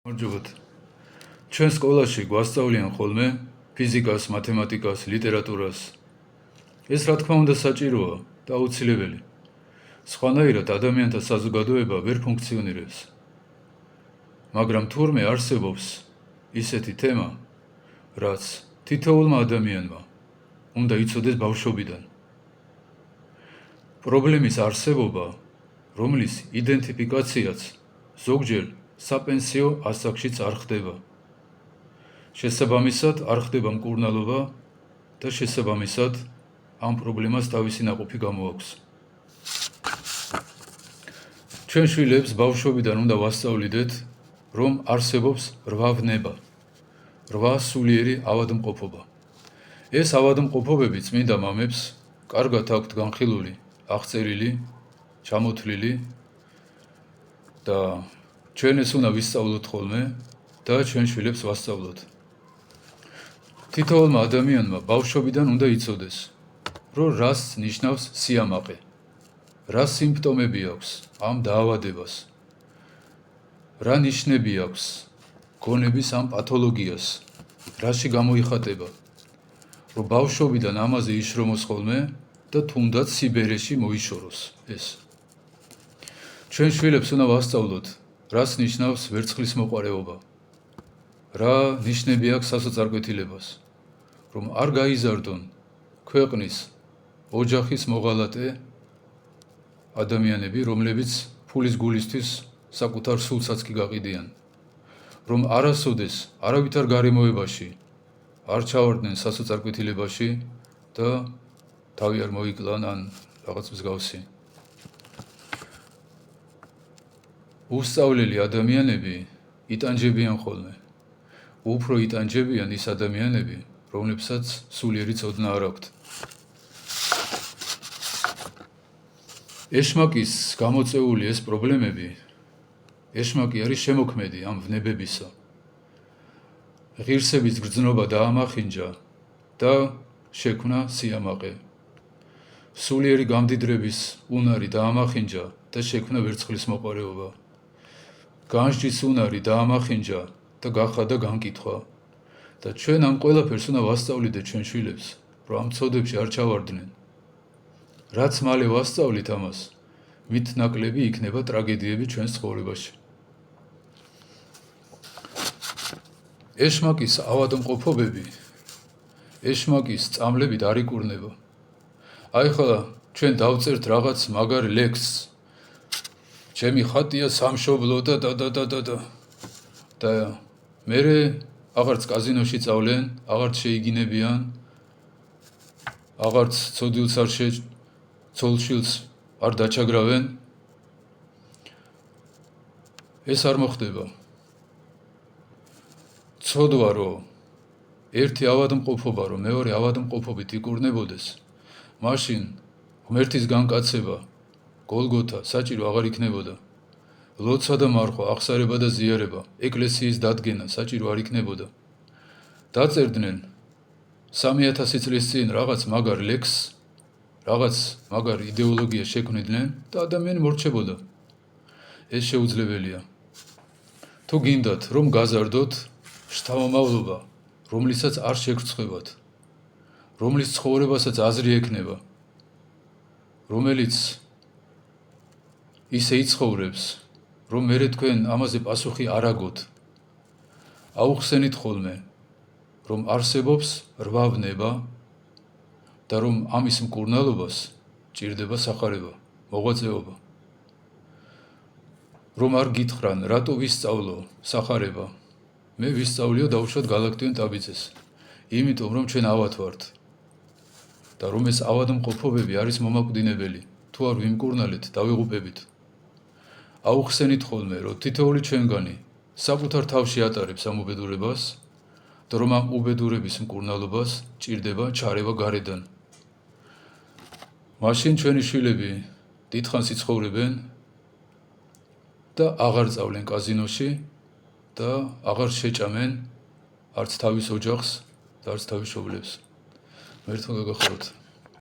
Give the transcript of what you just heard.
მორჯობათ. ჩვენ სკოლაში გვასწავლიან ხოლმე ფიზიკას, მათემატიკას, ლიტერატურას. ეს რა თქმა უნდა საჭიროა და აუცილებელი. სხვანაირად ადამიანთა საზოგადოება ვერ ფუნქციონირებს. მაგრამ თურმე არსებობს ისეთი თემა, რაც თითოეულმა ადამიანმა უნდა იცოდეს ბავშვობიდან. პრობლემის არსებობა, რომლის იდენტიფიკაციაც ზოგჯერ საპენსიო ასაკშიც არ ხდება. შესაბამისად არ ხდება მკურნალობა და შესაბამისად ამ პრობლემას თავისი ნაყოფი გამოაქვს. ჩვენ შვილებს ბავშვობიდან უნდა ვასწავლიდეთ, რომ არსებობს 8 ვნება, 8 სულიერი ავადმყოფობა. ეს ავადმყოფობები წმინდა მამებს კარგად აქვთ განხილული, აღწერილი, ჩამოთვლილი და ჩვენ ეს უნდა ვისწავლოთ ხოლმე და ჩვენ შვილებს ვასწავლოთ. თითოეულმა ადამიანმა ბავშვობიდან უნდა იცოდეს, რომ რას ნიშნავს სიამაყე, რა სიმპტომები აქვს ამ დაავადებას, რა ნიშნები აქვს გონების ამ პათოლოგიას, რაში გამოიხატება, რომ ბავშვობიდან ამაზე იშრომოს ხოლმე და თუნდაც სიბერეში მოიშოროს ეს. ჩვენ შვილებს უნდა ვასწავლოთ, რას ნიშნავს ვერცხლის მოყარეობა, რა ნიშნები აქვს სასოწარკვეთილებას, რომ არ გაიზარდონ ქვეყნის ოჯახის მოღალატე ადამიანები, რომლებიც ფულის გულისთვის საკუთარ სულსაც კი გაყიდიან, რომ არასოდეს არავითარ გარემოებაში არ ჩავარდნენ სასოწარკვეთილებაში და თავი არ მოიკლან ან რაღაც მსგავსი. უსწავლელი ადამიანები იტანჯებიან ხოლმე. უფრო იტანჯებიან ის ადამიანები, რომლებსაც სულიერი ცოდნა არ აქვთ. ეშმაკის გამოწეული ეს პრობლემები, ეშმაკი არის შემოქმედი ამ ვნებებისა. ღირსების გრძნობა დაამახინჯა და შექმნა სიამაყე. სულიერი გამდიდრების უნარი დაამახინჯა და შექმნა ვერცხლის მოყარეობა. განსჯის უნარი დაამახინჯა და გახადა განკითხვა. და ჩვენ ამ ყველაფერს უნდა ვასწავლიდეთ ჩვენ შვილებს, რომ ამ ცოდებში არ ჩავარდნენ. რაც მალე ვასწავლით ამას, მით ნაკლები იქნება ტრაგედიები ჩვენს ცხოვრებაში. ეშმაკის ავადმყოფობები, ეშმაკის წამლებით არ იკურნება. აი ხლა ჩვენ დავწერთ რაღაც მაგარ ლექსს. ჩემი ხატია სამშობლო და მერე აღარც კაზინოში წავლენ, აღარც შეიგინებიან, აღარც ცოდილს არ ცოლშილს არ დაჩაგრავენ. ეს არ მოხდება. ცოდვა, რომ ერთი ავადმყოფობა, რომ მეორე ავადმყოფობით იკურნებოდეს, მაშინ ღმერთის განკაცება, გოლგოთა საჭირო აღარ იქნებოდა. ლოცვა და მარხვა, აღსარება და ზიარება, ეკლესიის დადგენა საჭირო არ იქნებოდა. დაწერდნენ 3000 წლის წინ რაღაც მაგარ ლექსს, რაღაც მაგარ იდეოლოგიას შექმნიდნენ და ადამიანი მორჩებოდა. ეს შეუძლებელია. თუ გინდათ, რომ გაზარდოთ შთამომავლობა, რომლისაც არ შეგრცხვებათ, რომლის ცხოვრებასაც აზრი ექნება, რომელიც ისე იცხოვრებს, რომ მერე თქვენ ამაზე პასუხი არ აგოთ. აუხსენით ხოლმე, რომ არსებობს 8 ვნება და რომ ამის მკურნალობას ჭირდება სახარება, მოღვაწეობა. რომ არ გითხრან, რატო ვისწავლო სახარება, მე ვისწავლიო დავუშვათ გალაქტიონ ტაბიძეს, იმიტომ რომ ჩვენ ავად ვართ და რომ ეს ავადმყოფობები არის მომაკვდინებელი, თუ არ ვიმკურნალეთ, დავიღუპებით. აუხსენით ხოლმე, რომ თითოეული ჩვენგანი საკუთარ თავში ატარებს ამ უბედურებას და რომ ამ უბედურების მკურნალობას ჭირდება ჩარევა გარედან. მაშინ ჩვენი შვილები დიდხანს იცხოვრებენ და აღარ წავლენ კაზინოში და აღარ შეჭამენ არც თავის ოჯახს და არც თავის მშობლებს. მერტო გაგახაროთ.